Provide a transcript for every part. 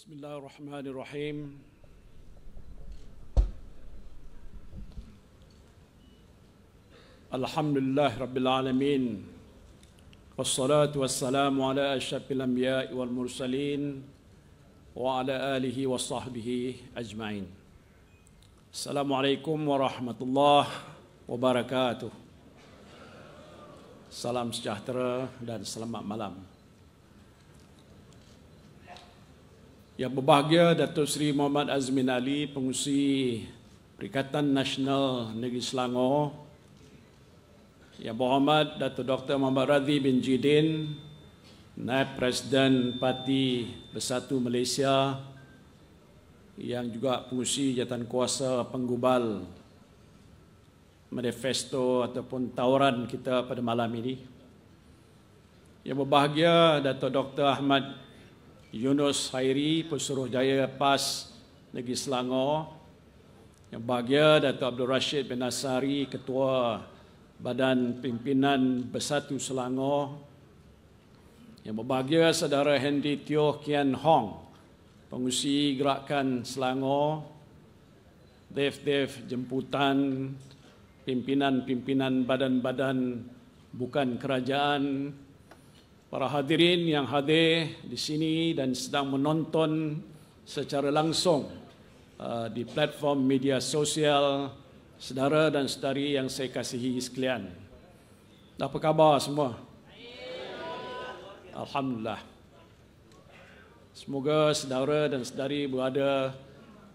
Bismillahirrahmanirrahim. Alhamdulillah Rabbil Alamin. Wassalatu wassalamu ala asyrafil anbiya'i wal mursalin wa ala alihi wa sahbihi ajma'in. Assalamualaikum warahmatullahi wabarakatuh. Salam sejahtera dan selamat malam. Yang berbahagia Datuk Seri Muhammad Azmin Ali, Pengerusi Perikatan Nasional Negeri Selangor, Yang Berhormat Datuk Dr. Muhammad Radhi bin Jidin, Naib Presiden Parti Bersatu Malaysia, yang juga pengerusi jawatankuasa penggubal manifesto ataupun tawaran kita pada malam ini. Yang berbahagia Datuk Dr. Ahmad Yunus Khairi, Pesuruhjaya PAS Negeri Selangor. Yang bahagia Datuk Abdul Rashid bin Nasari, Ketua Badan Pimpinan Bersatu Selangor. Yang berbahagia Saudara Henry Teo Kian Hong, Pengerusi Gerakan Selangor. Dev jemputan pimpinan-pimpinan badan-badan bukan kerajaan, para hadirin yang hadir di sini dan sedang menonton secara langsung di platform media sosial, saudara dan saudari yang saya kasihi sekalian. Apa khabar semua? Alhamdulillah. Semoga saudara dan saudari berada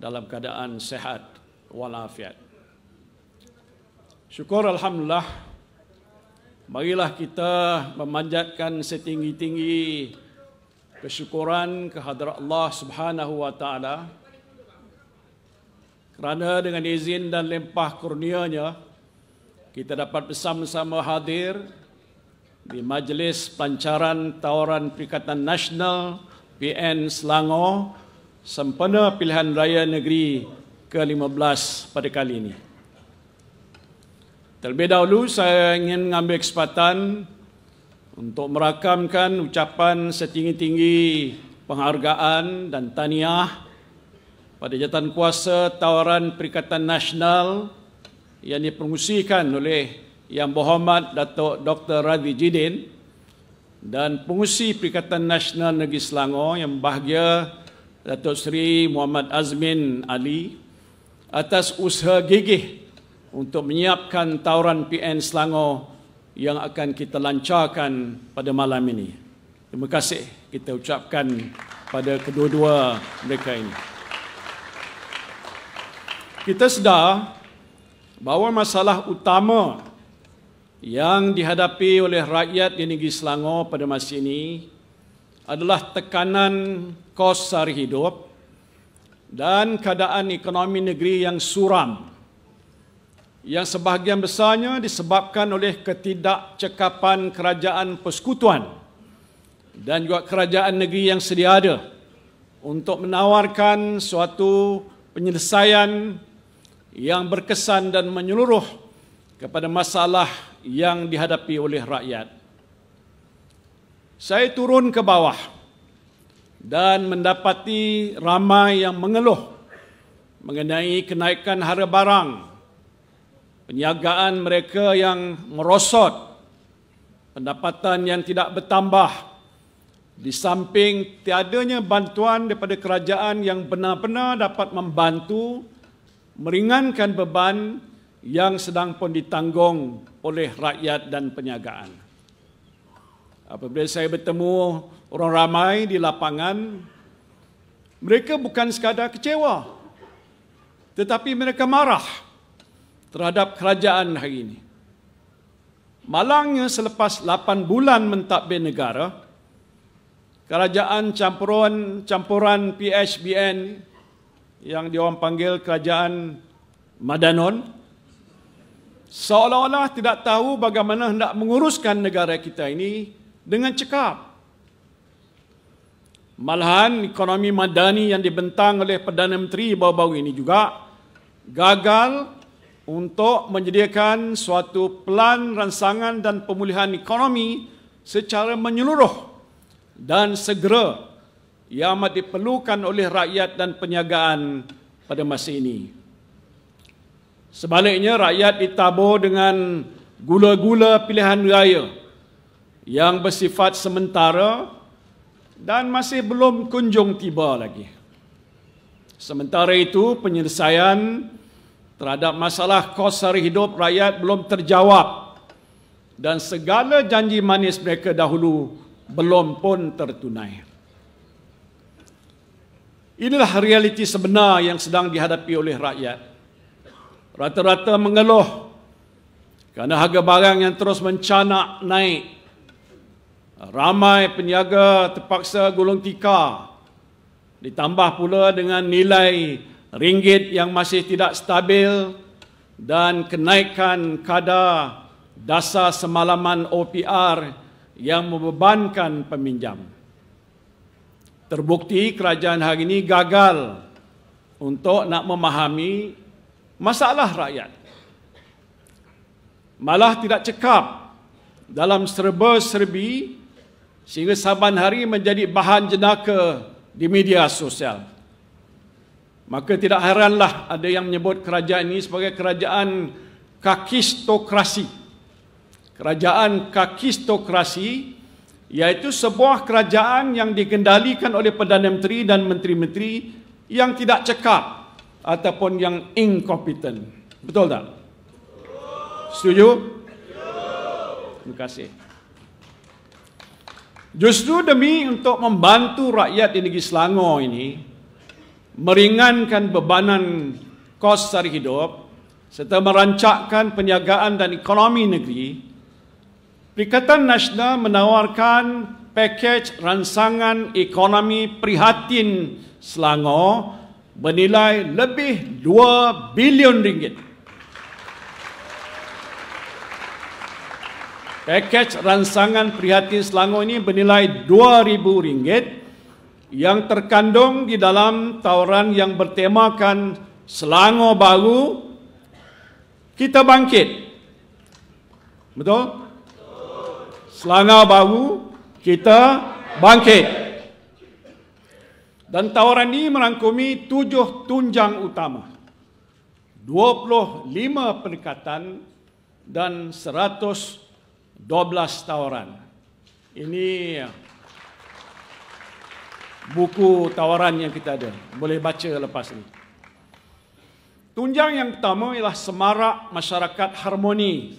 dalam keadaan sehat walafiat. Syukur alhamdulillah. Marilah kita memanjatkan setinggi-tinggi kesyukuran kehadrat Allah Subhanahu wa taala, kerana dengan izin dan limpah kurnia-Nya kita dapat bersama-sama hadir di majlis pelancaran tawaran Perikatan Nasional PN Selangor sempena pilihan raya negeri ke-15 pada kali ini. Terlebih dahulu saya ingin mengambil kesempatan untuk merakamkan ucapan setinggi-tinggi penghargaan dan tahniah pada jawatankuasa tawaran Perikatan Nasional yang dipengerusikan oleh Yang Berhormat Datuk Dr. Radhi Jidin dan Pengerusi Perikatan Nasional Negeri Selangor yang berbahagia Datuk Seri Muhammad Azmin Ali atas usaha gigih untuk menyiapkan tawaran PN Selangor yang akan kita lancarkan pada malam ini. Terima kasih kita ucapkan pada kedua-dua mereka ini. Kita sedar bahawa masalah utama yang dihadapi oleh rakyat di negeri Selangor pada masa ini adalah tekanan kos sara hidup dan keadaan ekonomi negeri yang suram, yang sebahagian besarnya disebabkan oleh ketidakcekapan kerajaan persekutuan dan juga kerajaan negeri yang sedia ada untuk menawarkan suatu penyelesaian yang berkesan dan menyeluruh kepada masalah yang dihadapi oleh rakyat. Saya turun ke bawah dan mendapati ramai yang mengeluh mengenai kenaikan harga barang, perniagaan mereka yang merosot, pendapatan yang tidak bertambah, di samping tiadanya bantuan daripada kerajaan yang benar-benar dapat membantu meringankan beban yang sedang pun ditanggung oleh rakyat dan perniagaan. Apabila saya bertemu orang ramai di lapangan, mereka bukan sekadar kecewa, tetapi mereka marah terhadap kerajaan hari ini. Malangnya selepas 8 bulan mentadbir negara, kerajaan campuran PHBN yang diorang panggil kerajaan Madanon seolah-olah tidak tahu bagaimana hendak menguruskan negara kita ini dengan cekap. Malahan ekonomi madani yang dibentang oleh Perdana Menteri baru-baru ini juga gagal untuk menyediakan suatu pelan ransangan dan pemulihan ekonomi secara menyeluruh dan segera yang amat diperlukan oleh rakyat dan perniagaan pada masa ini. Sebaliknya, rakyat ditabur dengan gula-gula pilihan raya yang bersifat sementara dan masih belum kunjung tiba lagi. Sementara itu, penyelesaian terhadap masalah kos sara hidup rakyat belum terjawab dan segala janji manis mereka dahulu belum pun tertunai. Inilah realiti sebenar yang sedang dihadapi oleh rakyat. Rata-rata mengeluh kerana harga barang yang terus mencanak naik. Ramai peniaga terpaksa gulung tikar. Ditambah pula dengan nilai ringgit yang masih tidak stabil dan kenaikan kadar dasar semalaman OPR yang membebankan peminjam. Terbukti kerajaan hari ini gagal untuk nak memahami masalah rakyat. Malah tidak cekap dalam serba-serbi sehingga saban hari menjadi bahan jenaka di media sosial. Maka tidak heranlah ada yang menyebut kerajaan ini sebagai kerajaan kakistokrasi. Kerajaan kakistokrasi iaitu sebuah kerajaan yang dikendalikan oleh Perdana Menteri dan menteri-menteri yang tidak cekap ataupun yang incompetent. Betul tak? Setuju? Terima kasih. Justru demi untuk membantu rakyat di negeri Selangor ini meringankan bebanan kos sara hidup serta merancakkan perniagaan dan ekonomi negeri, Perikatan Nasional menawarkan pakej ransangan ekonomi prihatin Selangor bernilai lebih 2 bilion ringgit. Pakej ransangan prihatin Selangor ini bernilai RM2,000 yang terkandung di dalam tawaran yang bertemakan Selangor Baru, Kita Bangkit. Betul? Selangor Baru, Kita Bangkit. Dan tawaran ini merangkumi 7 tunjang utama, 25 pendekatan dan 112 tawaran. Ini buku tawaran yang kita ada. Boleh baca lepas ini. Tunjang yang pertama ialah semarak masyarakat harmoni.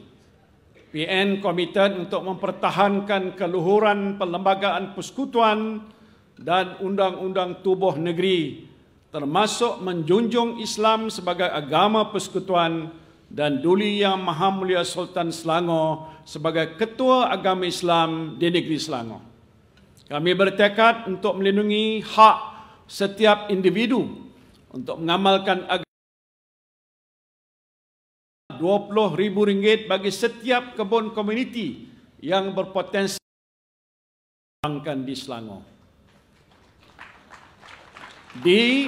PN komited untuk mempertahankan keluhuran perlembagaan persekutuan dan undang-undang tubuh negeri, termasuk menjunjung Islam sebagai agama persekutuan dan Duli Yang Maha Mulia Sultan Selangor sebagai Ketua Agama Islam di negeri Selangor. Kami bertekad untuk melindungi hak setiap individu untuk mengamalkan agama. RM20,000 bagi setiap kebun komuniti yang berpotensi di Selangor.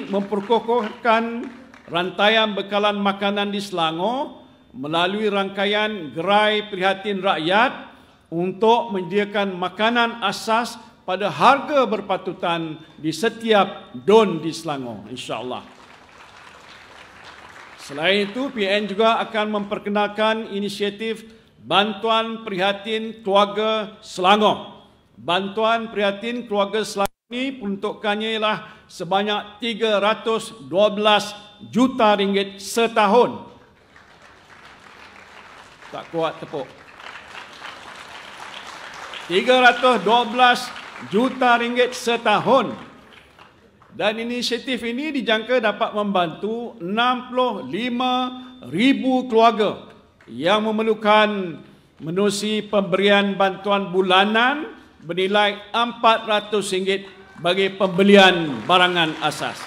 Memperkokohkan rantaian bekalan makanan di Selangor melalui rangkaian gerai prihatin rakyat untuk menyediakan makanan asas pada harga berpatutan di setiap don di Selangor, insya-Allah. Selain itu, PN juga akan memperkenalkan inisiatif Bantuan Prihatin Keluarga Selangor. Bantuan Prihatin Keluarga Selangor ini peruntukannya ialah sebanyak RM312 juta setahun. Tak kuat tepuk. RM312 juta setahun. Dan inisiatif ini dijangka dapat membantu 65,000 keluarga yang memerlukan menerusi pemberian bantuan bulanan bernilai RM400 bagi pembelian barangan asas.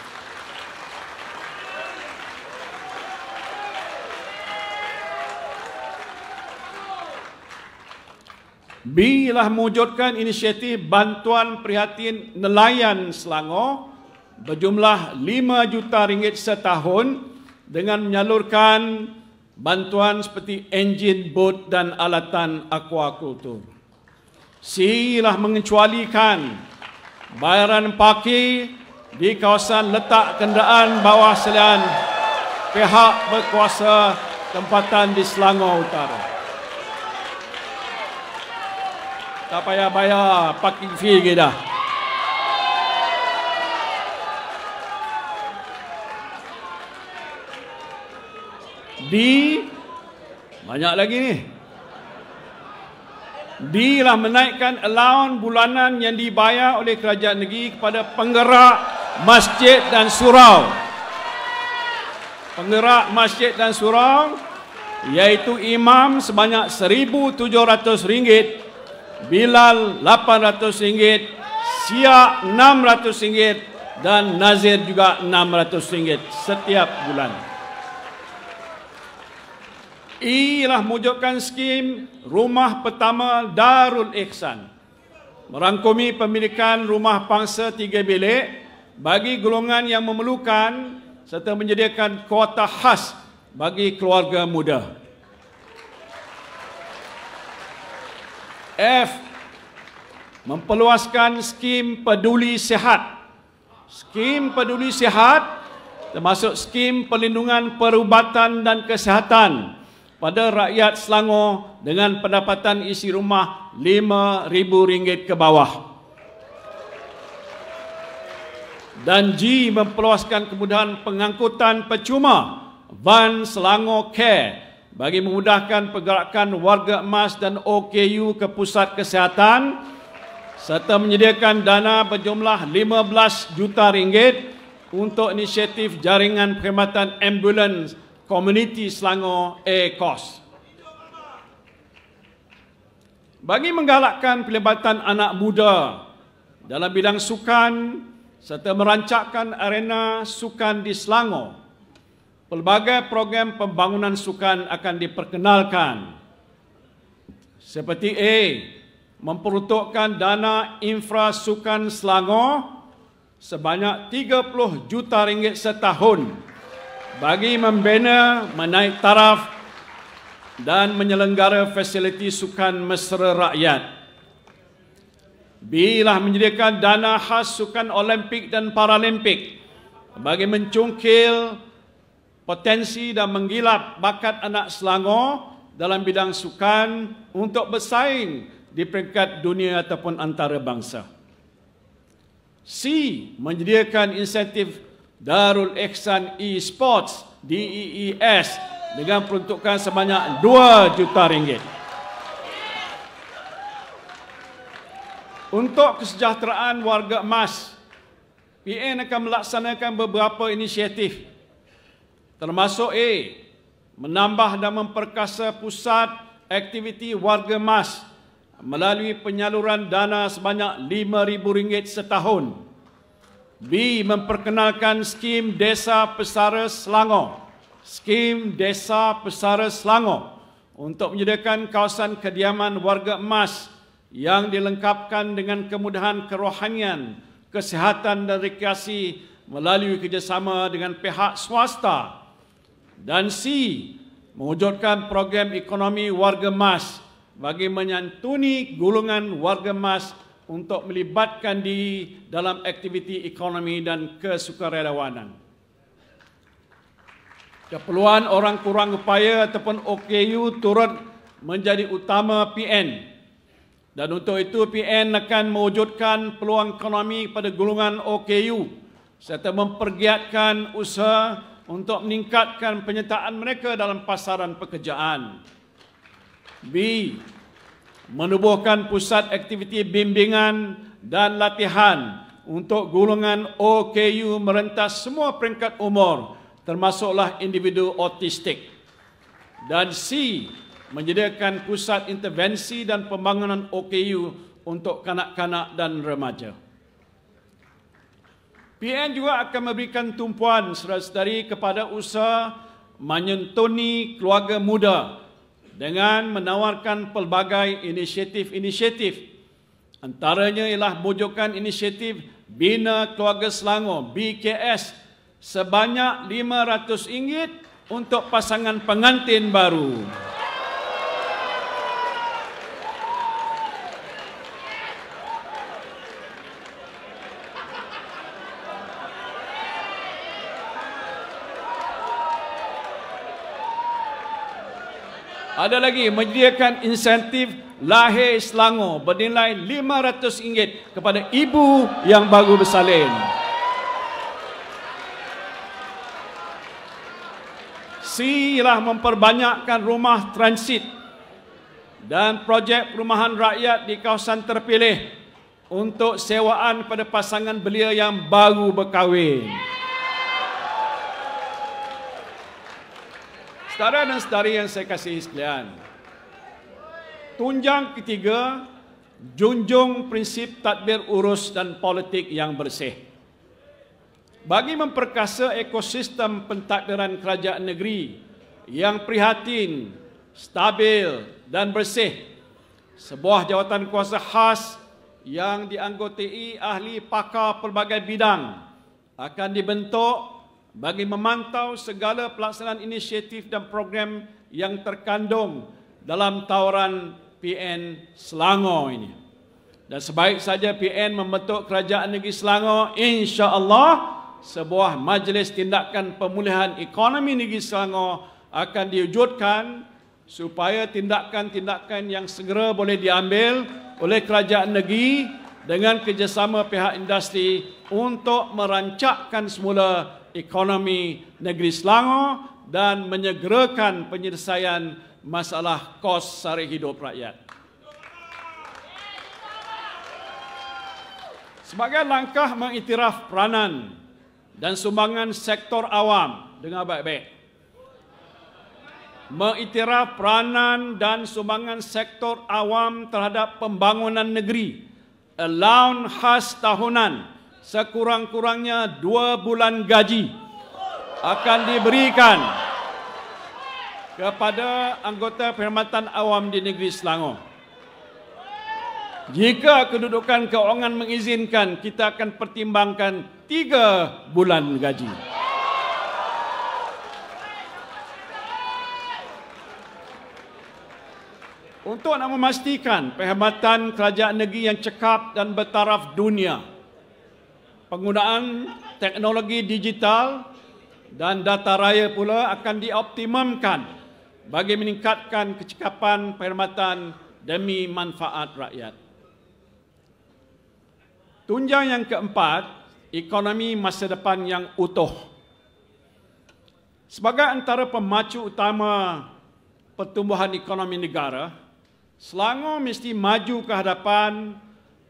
Bila mewujudkan inisiatif Bantuan Prihatin Nelayan Selangor berjumlah RM5 juta setahun dengan menyalurkan bantuan seperti enjin bot dan alatan aquakultur. Silah mengecualikan bayaran parkir di kawasan letak kenderaan bawah selian pihak berkuasa tempatan di Selangor Utara. Tak payah bayar parking fee ke dah. Banyak lagi ni. Lah menaikkan allowance bulanan yang dibayar oleh kerajaan negeri kepada penggerak masjid dan surau. Penggerak masjid dan surau iaitu imam sebanyak RM1,700, Bilal RM800, Siak RM600 dan Nazir juga RM600 setiap bulan. Ialah mewujudkan skim rumah pertama Darul Ihsan, merangkumi pemilikan rumah pangsa 3 bilik bagi golongan yang memerlukan serta menyediakan kuota khas bagi keluarga muda. F. Memperluaskan skim peduli sihat. Skim peduli sihat termasuk skim perlindungan perubatan dan kesihatan pada rakyat Selangor dengan pendapatan isi rumah RM5,000 ke bawah. Dan G. Memperluaskan kemudahan pengangkutan percuma van Selangor Care bagi memudahkan pergerakan warga emas dan OKU ke pusat kesihatan serta menyediakan dana berjumlah RM15 juta untuk inisiatif jaringan perkhidmatan ambulans Komuniti Selangor ACOS. Bagi menggalakkan pelibatan anak muda dalam bidang sukan serta merancangkan arena sukan di Selangor, pelbagai program pembangunan sukan akan diperkenalkan. Seperti A. Memperuntukkan dana infrasukan Selangor sebanyak RM30 juta setahun bagi membina, menaik taraf dan menyelenggara fasiliti sukan mesra rakyat. B. Menyediakan dana khas sukan Olimpik dan Paralimpik bagi mencungkil potensi dan menggilap bakat anak Selangor dalam bidang sukan untuk bersaing di peringkat dunia ataupun antarabangsa. C. Menyediakan insentif Darul Ihsan E-Sports DEES dengan peruntukan sebanyak RM2 juta. Untuk kesejahteraan warga emas, PN akan melaksanakan beberapa inisiatif termasuk A. Menambah dan memperkasa pusat aktiviti warga emas melalui penyaluran dana sebanyak RM5,000 setahun. B. Memperkenalkan skim Desa Pesara Selangor. Skim Desa Pesara Selangor untuk menyediakan kawasan kediaman warga emas yang dilengkapkan dengan kemudahan kerohanian, kesihatan dan rekreasi melalui kerjasama dengan pihak swasta. Dan C. Mewujudkan program ekonomi warga emas bagi menyantuni golongan warga emas untuk melibatkan diri dalam aktiviti ekonomi dan kesukarelawanan. Keperluan orang kurang upaya ataupun OKU turut menjadi utama PN. Dan untuk itu PN akan mewujudkan peluang ekonomi pada golongan OKU serta mempergiatkan usaha untuk meningkatkan penyertaan mereka dalam pasaran pekerjaan. B. Menubuhkan pusat aktiviti bimbingan dan latihan untuk golongan OKU merentas semua peringkat umur, termasuklah individu autistik. Dan C. Menyediakan pusat intervensi dan pembangunan OKU untuk kanak-kanak dan remaja. PN juga akan memberikan tumpuan saudara-saudari kepada usaha menyantuni keluarga muda dengan menawarkan pelbagai inisiatif. Antaranya ialah mewujudkan inisiatif Bina Keluarga Selangor BKS sebanyak RM500 untuk pasangan pengantin baru. Ada lagi menyediakan insentif lahir Selangor bernilai RM500 kepada ibu yang baru bersalin. C ialah memperbanyakkan rumah transit dan projek perumahan rakyat di kawasan terpilih untuk sewaan kepada pasangan belia yang baru berkahwin. Saudara dan saudari yang saya kasihi sekalian, tunjang ketiga, junjung prinsip tadbir urus dan politik yang bersih. Bagi memperkasa ekosistem pentadbiran kerajaan negeri yang prihatin, stabil dan bersih, sebuah jawatan kuasa khas yang dianggotai ahli pakar pelbagai bidang akan dibentuk bagi memantau segala pelaksanaan inisiatif dan program yang terkandung dalam tawaran PN Selangor ini. Dan sebaik saja PN membentuk Kerajaan Negeri Selangor, insya-Allah sebuah majlis tindakan pemulihan ekonomi negeri Selangor akan diwujudkan supaya tindakan-tindakan yang segera boleh diambil oleh kerajaan negeri dengan kerjasama pihak industri untuk merancakkan semula ekonomi negeri Selangor dan menyegerakan penyelesaian masalah kos sara hidup rakyat. Sebagai langkah mengiktiraf peranan dan sumbangan sektor awam, dengar baik-baik. Mengiktiraf peranan dan sumbangan sektor awam terhadap pembangunan negeri. Allowance khas tahunan sekurang-kurangnya 2 bulan gaji akan diberikan kepada anggota perkhidmatan awam di negeri Selangor. Jika kedudukan keuangan mengizinkan, kita akan pertimbangkan 3 bulan gaji. Untuk nak memastikan perkhidmatan kerajaan negeri yang cekap dan bertaraf dunia, penggunaan teknologi digital dan data raya pula akan dioptimumkan bagi meningkatkan kecekapan perkhidmatan demi manfaat rakyat. Tunjang yang keempat, ekonomi masa depan yang utuh. Sebagai antara pemacu utama pertumbuhan ekonomi negara, Selangor mesti maju ke hadapan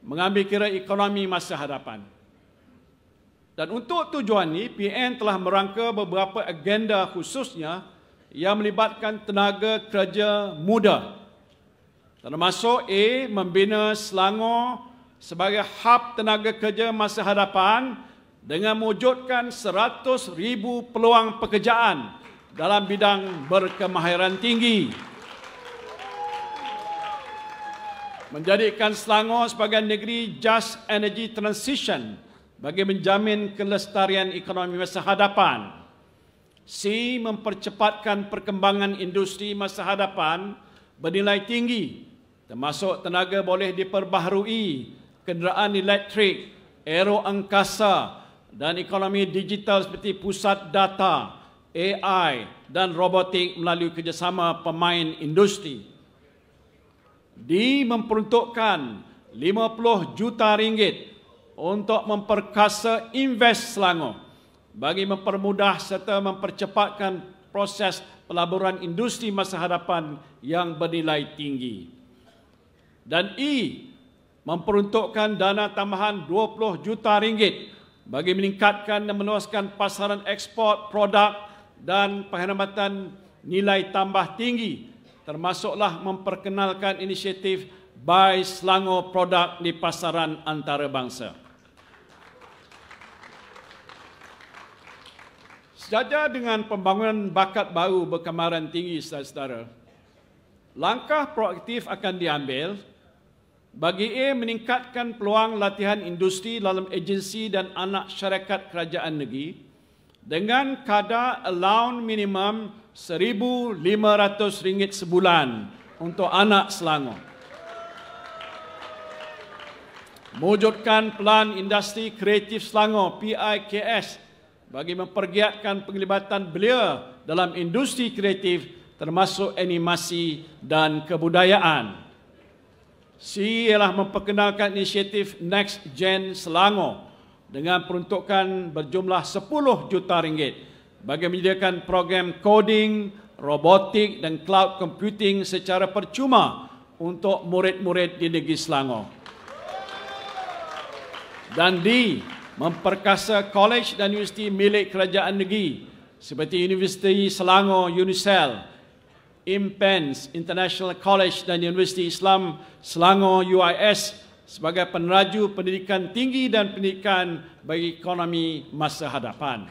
mengambil kira ekonomi masa hadapan. Dan untuk tujuan ini, PN telah merangka beberapa agenda khususnya yang melibatkan tenaga kerja muda. Termasuk A, membina Selangor sebagai hub tenaga kerja masa hadapan dengan mewujudkan 100,000 peluang pekerjaan dalam bidang berkemahiran tinggi. Menjadikan Selangor sebagai negeri just energy transition bagi menjamin kelestarian ekonomi masa hadapan. C, mempercepatkan perkembangan industri masa hadapan bernilai tinggi, termasuk tenaga boleh diperbaharui, kenderaan elektrik, aero angkasa dan ekonomi digital seperti pusat data, AI dan robotik melalui kerjasama pemain industri. D, memperuntukkan 50 juta ringgit untuk memperkasa Invest Selangor bagi mempermudah serta mempercepatkan proses pelaburan industri masa hadapan yang bernilai tinggi. Dan E, memperuntukkan dana tambahan 20 juta ringgit bagi meningkatkan dan meluaskan pasaran ekspor produk dan perkhidmatan nilai tambah tinggi, termasuklah memperkenalkan inisiatif Buy Selangor produk di pasaran antarabangsa. Sejajar dengan pembangunan bakat baru berkemaran tinggi, saudara-saudara, langkah proaktif akan diambil bagi A, meningkatkan peluang latihan industri dalam agensi dan anak syarikat kerajaan negeri dengan kadar allowance minimum RM1,500 sebulan untuk anak Selangor. Mewujudkan Pelan Industri Kreatif Selangor (PIKS) bagi mempergiatkan penglibatan belia dalam industri kreatif termasuk animasi dan kebudayaan. C ialah memperkenalkan inisiatif Next Gen Selangor dengan peruntukan berjumlah 10 juta ringgit bagi menyediakan program coding, robotik dan cloud computing secara percuma untuk murid-murid di negeri Selangor. Dan D, memperkasa kolej dan universiti milik kerajaan negeri seperti Universiti Selangor UNISEL, IMPENS International College dan Universiti Islam Selangor UIS sebagai peneraju pendidikan tinggi dan pendidikan bagi ekonomi masa hadapan.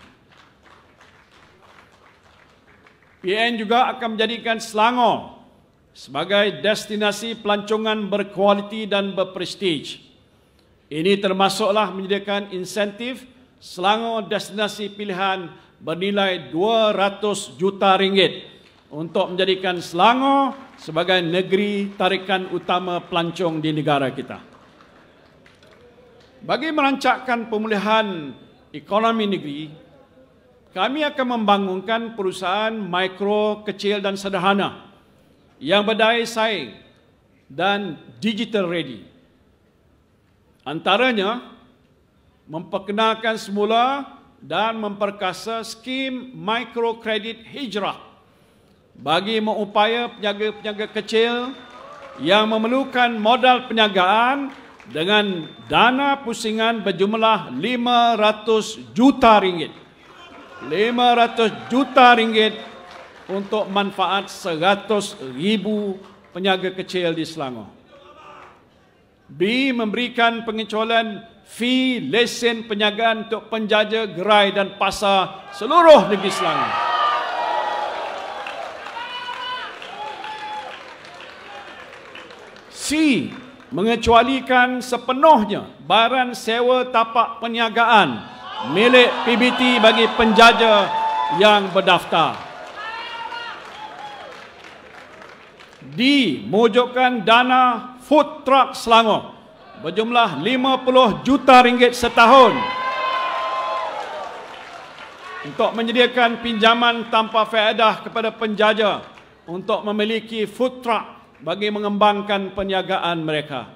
PN juga akan menjadikan Selangor sebagai destinasi pelancongan berkualiti dan berprestij. Ini termasuklah menyediakan insentif Selangor destinasi pilihan bernilai 200 juta ringgit untuk menjadikan Selangor sebagai negeri tarikan utama pelancong di negara kita. Bagi merancangkan pemulihan ekonomi negeri, kami akan membangunkan perusahaan mikro, kecil dan sederhana yang berdaya saing dan digital ready. Antaranya, memperkenalkan semula dan memperkasa skim mikrokredit hijrah bagi mengupaya peniaga-peniaga kecil yang memerlukan modal perniagaan dengan dana pusingan berjumlah 500 juta ringgit. 500 juta ringgit untuk manfaat 100,000 peniaga kecil di Selangor. B, memberikan pengecualian fee lesen perniagaan untuk penjaja gerai dan pasar seluruh negeri Selangor. C, mengecualikan sepenuhnya baran sewa tapak perniagaan milik PBT bagi penjaja yang berdaftar. D, mewujudkan dana food truck Selangor berjumlah 50 juta ringgit setahun untuk menyediakan pinjaman tanpa faedah kepada penjaja untuk memiliki food truck bagi mengembangkan perniagaan mereka.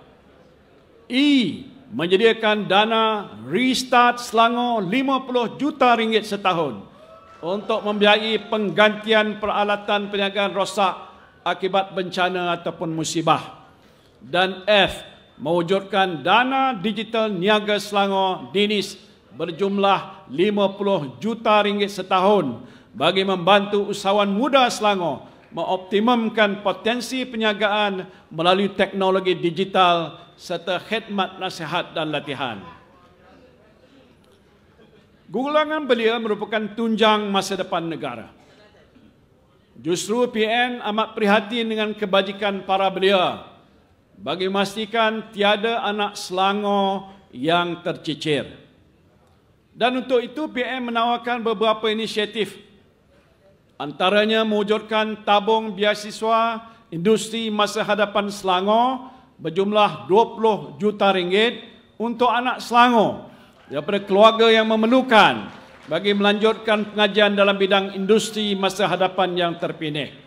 E, menyediakan dana Restart Selangor 50 juta ringgit setahun untuk membiayai penggantian peralatan perniagaan rosak akibat bencana ataupun musibah. Dan F, mewujudkan dana digital niaga Selangor DINIS berjumlah 50 juta ringgit setahun bagi membantu usahawan muda Selangor mengoptimumkan potensi perniagaan melalui teknologi digital serta khidmat nasihat dan latihan. Gulangan belia merupakan tunjang masa depan negara. Justru PN amat prihatin dengan kebajikan para belia bagi memastikan tiada anak Selangor yang tercicir. Dan untuk itu PN menawarkan beberapa inisiatif, antaranya mewujudkan tabung beasiswa industri masa hadapan Selangor berjumlah 20 juta ringgit untuk anak Selangor daripada keluarga yang memerlukan bagi melanjutkan pengajian dalam bidang industri masa hadapan yang terpilih.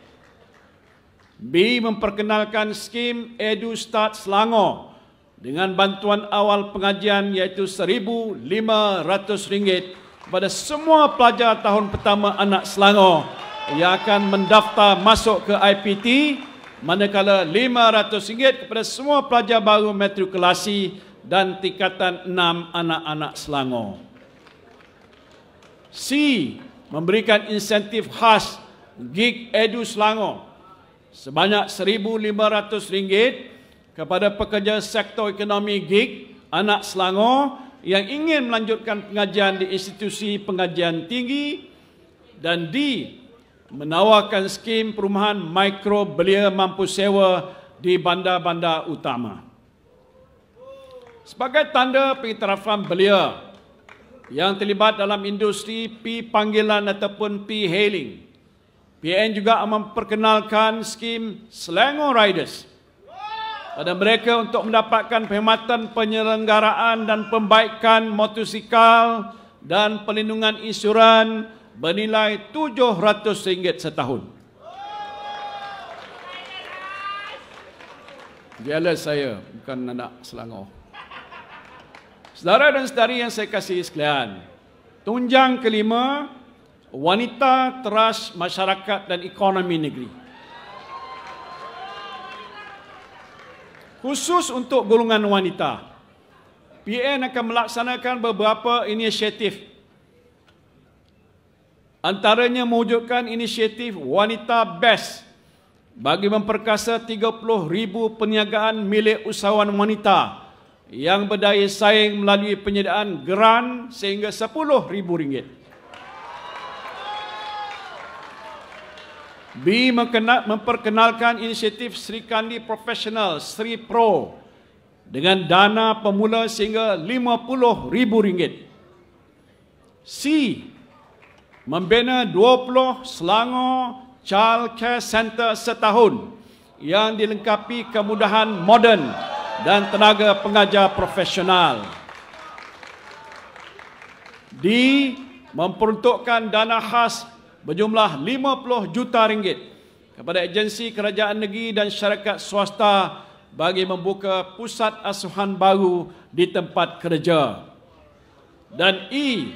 B, memperkenalkan skim EduStart Selangor dengan bantuan awal pengajian iaitu RM1,500 kepada semua pelajar tahun pertama anak Selangor yang akan mendaftar masuk ke IPT, manakala RM500 kepada semua pelajar baru matrikulasi dan tingkatan 6 anak-anak Selangor. C, memberikan insentif khas Gig Edu Selangor sebanyak RM1,500 kepada pekerja sektor ekonomi gig anak Selangor yang ingin melanjutkan pengajian di institusi pengajian tinggi. Dan D, menawarkan skim perumahan mikro belia mampu sewa di bandar-bandar utama. Sebagai tanda pengiktirafan belia yang terlibat dalam industri P-panggilan ataupun P-hailing, PN juga memperkenalkan skim Selangor Riders pada mereka untuk mendapatkan perkhidmatan penyelenggaraan dan pembaikan motosikal dan perlindungan insuran bernilai RM700 setahun. Jealous saya, bukan anak Selangor. Saudara dan saudari yang saya kasihi sekalian, tunjang kelima, wanita teras masyarakat dan ekonomi negeri. Khusus untuk golongan wanita, PN akan melaksanakan beberapa inisiatif. Antaranya mewujudkan inisiatif Wanita Best bagi memperkasa 30,000 perniagaan milik usahawan wanita yang berdaya saing melalui penyediaan geran sehingga RM10,000. B. Memperkenalkan inisiatif Sri Kandi Profesional Sri Pro dengan dana pemula sehingga RM50,000. C. Membina 20 Selangor Child Care Center setahun yang dilengkapi kemudahan moden dan tenaga pengajar profesional. D. Memperuntukkan dana khas berjumlah RM50 juta kepada agensi kerajaan negeri dan syarikat swasta bagi membuka pusat asuhan baru di tempat kerja. Dan E.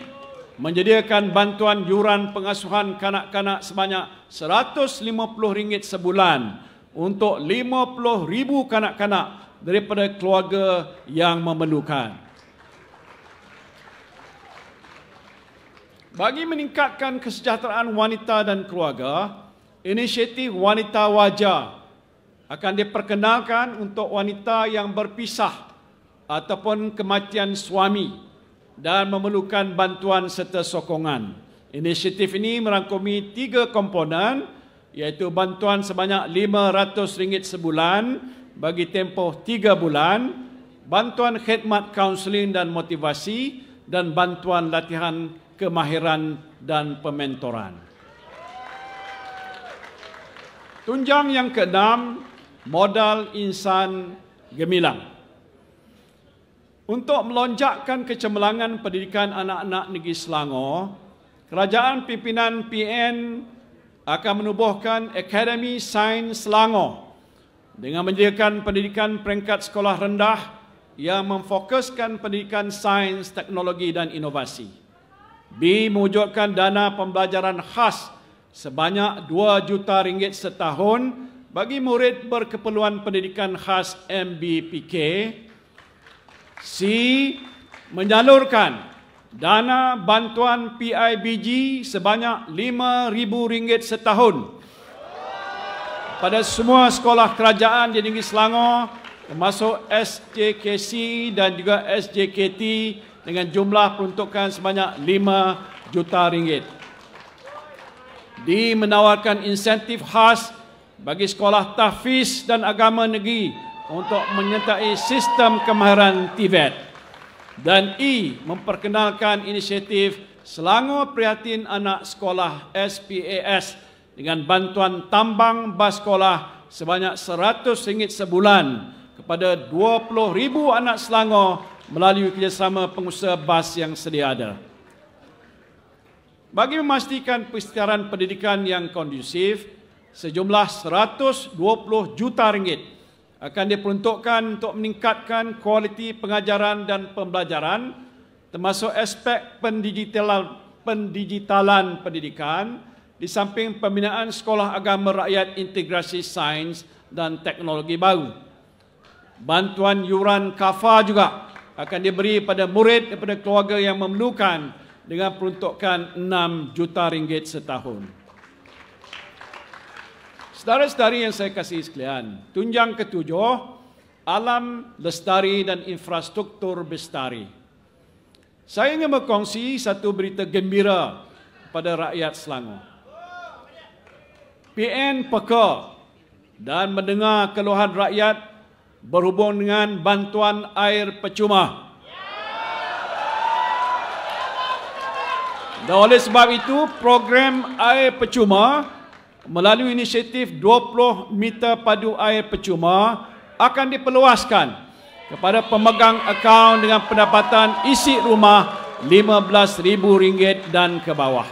Menyediakan bantuan yuran pengasuhan kanak-kanak sebanyak RM150 sebulan untuk 50,000 kanak-kanak daripada keluarga yang memerlukan. Bagi meningkatkan kesejahteraan wanita dan keluarga, inisiatif Wanita Wajar akan diperkenalkan untuk wanita yang berpisah ataupun kematian suami dan memerlukan bantuan serta sokongan. Inisiatif ini merangkumi 3 komponen, iaitu bantuan sebanyak RM500 sebulan bagi tempoh 3 bulan, bantuan khidmat kaunseling dan motivasi, dan bantuan latihan kemahiran dan pementoran. Tunjang yang ke-6, modal insan gemilang. Untuk melonjakkan kecemerlangan pendidikan anak-anak negeri Selangor, Kerajaan Pimpinan PN akan menubuhkan Akademi Sains Selangor dengan menyediakan pendidikan peringkat sekolah rendah yang memfokuskan pendidikan sains, teknologi dan inovasi. B. Mewujudkan dana pembelajaran khas sebanyak RM2 juta setahun bagi murid berkeperluan pendidikan khas MBPK. C. Menyalurkan dana bantuan PIBG sebanyak RM5,000 setahun pada semua sekolah kerajaan di negeri Selangor, termasuk SJKC dan juga SJKT dengan jumlah peruntukan sebanyak RM5 juta. D. Menawarkan insentif khas bagi sekolah tahfiz dan agama negeri untuk menyertai sistem kemahiran TVET. Dan E. Memperkenalkan inisiatif Selangor Prihatin Anak Sekolah SPAS dengan bantuan tambang bas sekolah sebanyak RM100 sebulan kepada 20,000 anak Selangor melalui kerjasama pengusaha bas yang sedia ada. Bagi memastikan persediaan pendidikan yang kondusif, sejumlah RM120 juta akan diperuntukkan untuk meningkatkan kualiti pengajaran dan pembelajaran, termasuk aspek pendigitalan pendidikan, di samping pembinaan sekolah agama rakyat integrasi sains dan teknologi baru. Bantuan yuran kafa juga akan diberi pada murid daripada keluarga yang memerlukan dengan peruntukan RM6 juta setahun. Saudara-saudari yang saya kasihi sekalian, tunjang ke-7, alam lestari dan infrastruktur bestari. Saya ingin berkongsi satu berita gembira kepada rakyat Selangor. PN peka dan mendengar keluhan rakyat berhubung dengan bantuan air percuma. Dan oleh sebab itu, program air percuma melalui inisiatif 20 meter padu air percuma akan diperluaskan kepada pemegang akaun dengan pendapatan isi rumah RM15,000 dan ke bawah.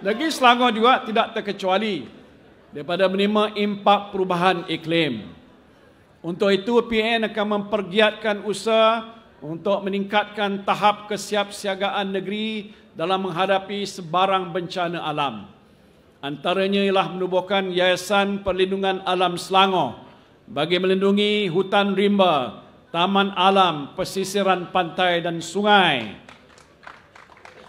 Negeri Selangor juga tidak terkecuali daripada menerima impak perubahan iklim. Untuk itu, PN akan mempergiatkan usaha untuk meningkatkan tahap kesiapsiagaan negeri dalam menghadapi sebarang bencana alam. Antaranya ialah menubuhkan Yayasan Perlindungan Alam Selangor bagi melindungi hutan rimba, taman alam, pesisiran pantai dan sungai.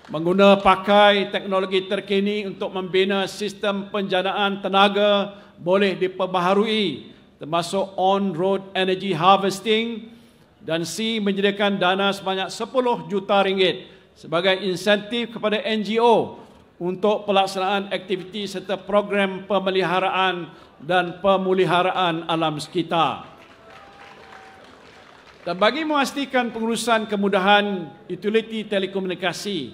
Mengguna pakai teknologi terkini untuk membina sistem penjanaan tenaga boleh diperbaharui, termasuk on-road energy harvesting, dan C. menyediakan dana sebanyak 10 juta ringgit sebagai insentif kepada NGO untuk pelaksanaan aktiviti serta program pemeliharaan dan pemuliharaan alam sekitar. Dan bagi memastikan pengurusan kemudahan utiliti telekomunikasi,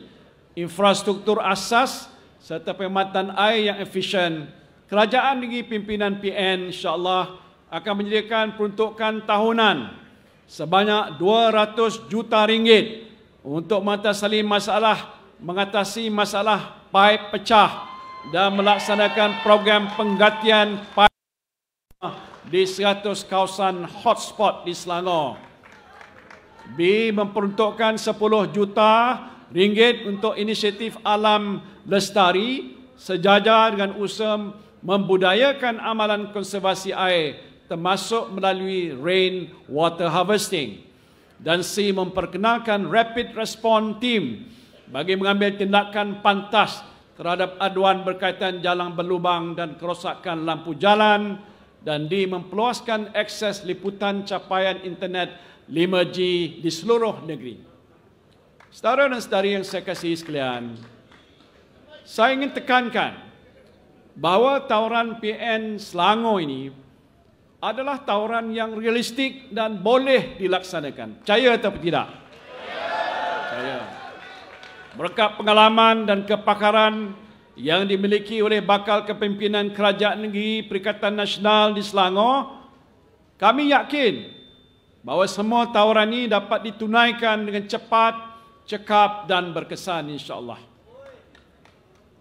infrastruktur asas serta perkhidmatan air yang efisien, Kerajaan Negeri Pimpinan PN insya-Allah akan menyediakan peruntukan tahunan sebanyak 200 juta ringgit untuk mengatasi masalah paip pecah dan melaksanakan program penggantian paip di 100 kawasan hotspot di Selangor. B. memperuntukkan 10 juta ringgit untuk inisiatif alam lestari sejajar dengan usaha membudayakan amalan konservasi air termasuk melalui rain water harvesting. Dan C. memperkenalkan rapid response team bagi mengambil tindakan pantas terhadap aduan berkaitan jalan berlubang dan kerosakan lampu jalan. Dan D. memperluaskan akses liputan capaian internet 5G di seluruh negeri. Saudara dan saudari yang saya kasihi sekalian, saya ingin tekankan bahawa tawaran PN Selangor ini adalah tawaran yang realistik dan boleh dilaksanakan. Percaya atau tidak? Percaya. Berkat pengalaman dan kepakaran yang dimiliki oleh bakal kepimpinan Kerajaan Negeri Perikatan Nasional di Selangor, kami yakin bahawa semua tawaran ini dapat ditunaikan dengan cepat, cekap dan berkesan insya-Allah.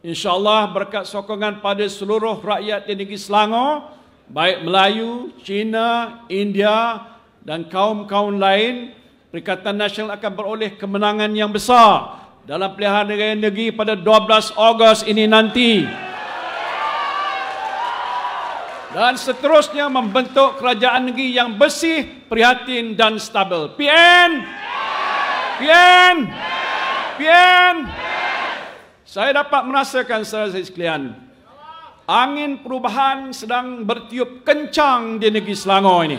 Insya-Allah berkat sokongan pada seluruh rakyat di negeri Selangor, baik Melayu, Cina, India dan kaum-kaum lain, Perikatan Nasional akan beroleh kemenangan yang besar dalam pilihan raya negeri pada 12 Ogos ini nanti. Dan seterusnya membentuk kerajaan negeri yang bersih, prihatin dan stabil. PN! PN! PN! Saya dapat merasakan saudara sekalian, angin perubahan sedang bertiup kencang di negeri Selangor ini.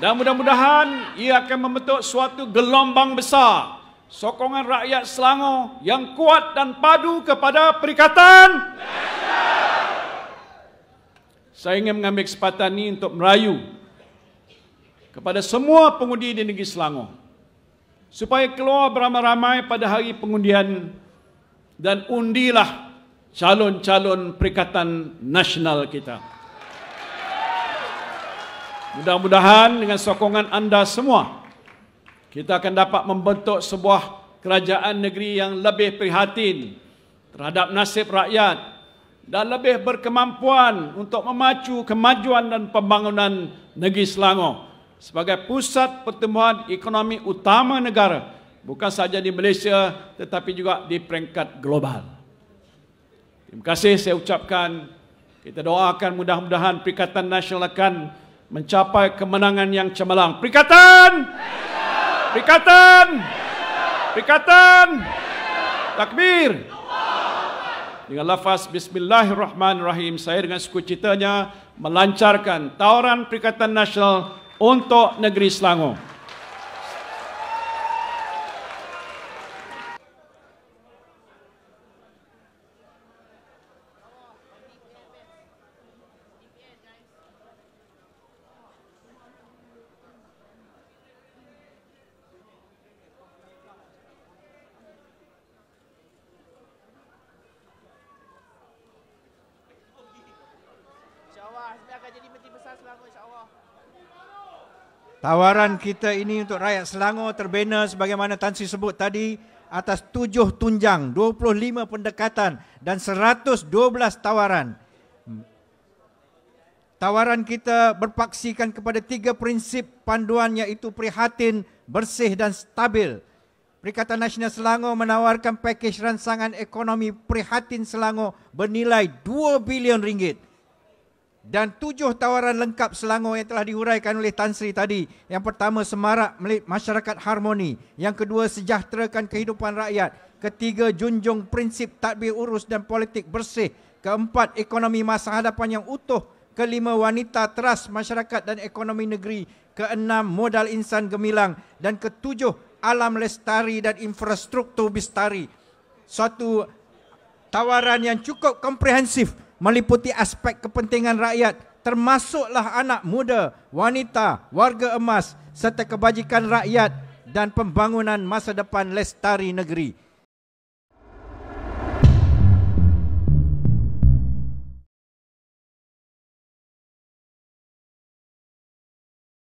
Dan mudah-mudahan ia akan membentuk suatu gelombang besar sokongan rakyat Selangor yang kuat dan padu kepada Perikatan. Saya ingin mengambil kesempatan ini untuk merayu kepada semua pengundi di negeri Selangor supaya keluar beramai-ramai pada hari pengundian dan undilah calon-calon Perikatan Nasional kita. Mudah-mudahan dengan sokongan anda semua, kita akan dapat membentuk sebuah kerajaan negeri yang lebih prihatin terhadap nasib rakyat dan lebih berkemampuan untuk memacu kemajuan dan pembangunan negeri Selangor sebagai pusat pertumbuhan ekonomi utama negara, bukan sahaja di Malaysia tetapi juga di peringkat global. Terima kasih saya ucapkan. Kita doakan mudah-mudahan Perikatan Nasional akan mencapai kemenangan yang cemerlang. Perikatan! Perikatan! Perikatan! Takbir! Dengan lafaz Bismillahirrahmanirrahim, saya dengan sukacitanya melancarkan tawaran Perikatan Nasional untuk negeri Selangor. InsyaAllah, kita akan jadi menteri besar Selangor, insyaAllah. Tawaran kita ini untuk rakyat Selangor terbina sebagaimana Tan Sri sebut tadi atas 7 tunjang, 25 pendekatan dan 112 tawaran. Tawaran kita berpaksikan kepada 3 prinsip panduan iaitu prihatin, bersih dan stabil. Perikatan Nasional Selangor menawarkan pakej rancangan ekonomi prihatin Selangor bernilai 2 bilion ringgit. Dan 7 tawaran lengkap Selangor yang telah dihuraikan oleh Tan Sri tadi. Yang pertama, semarak masyarakat harmoni. Yang kedua, sejahterakan kehidupan rakyat. Ketiga, junjung prinsip tadbir urus dan politik bersih. Keempat, ekonomi masa hadapan yang utuh. Kelima, wanita teras masyarakat dan ekonomi negeri. Keenam, modal insan gemilang. Dan ketujuh, alam lestari dan infrastruktur bestari. Suatu tawaran yang cukup komprehensif meliputi aspek kepentingan rakyat, termasuklah anak muda, wanita, warga emas, serta kebajikan rakyat dan pembangunan masa depan lestari negeri.